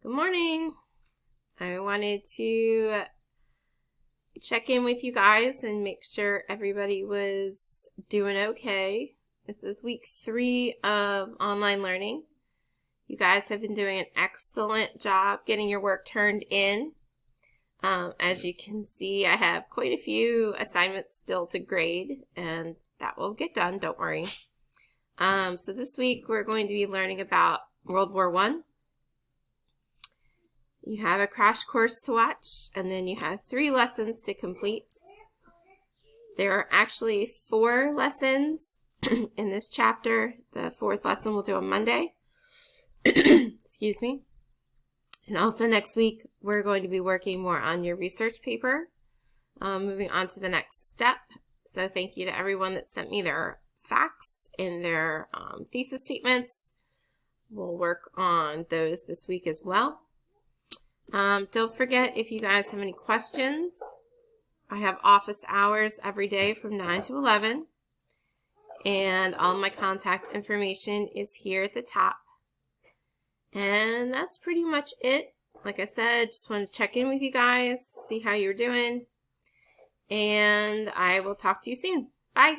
Good morning. I wanted to check in with you guys and make sure everybody was doing okay. This is week 3 of online learning. You guys have been doing an excellent job getting your work turned in. As you can see, I have quite a few assignments still to grade, and that will get done, don't worry. So this week we're going to be learning about World War I. You have a crash course to watch, and then you have 3 lessons to complete. There are actually 4 lessons in this chapter. The 4th lesson we'll do on Monday. Excuse me. And also next week, we're going to be working more on your research paper. Moving on to the next step. So thank you to everyone that sent me their facts and their thesis statements. We'll work on those this week as well. Don't forget, if you guys have any questions, I have office hours every day from 9 to 11. And all my contact information is here at the top. And that's pretty much it. Like I said, just want to check in with you guys, see how you're doing. And I will talk to you soon. Bye.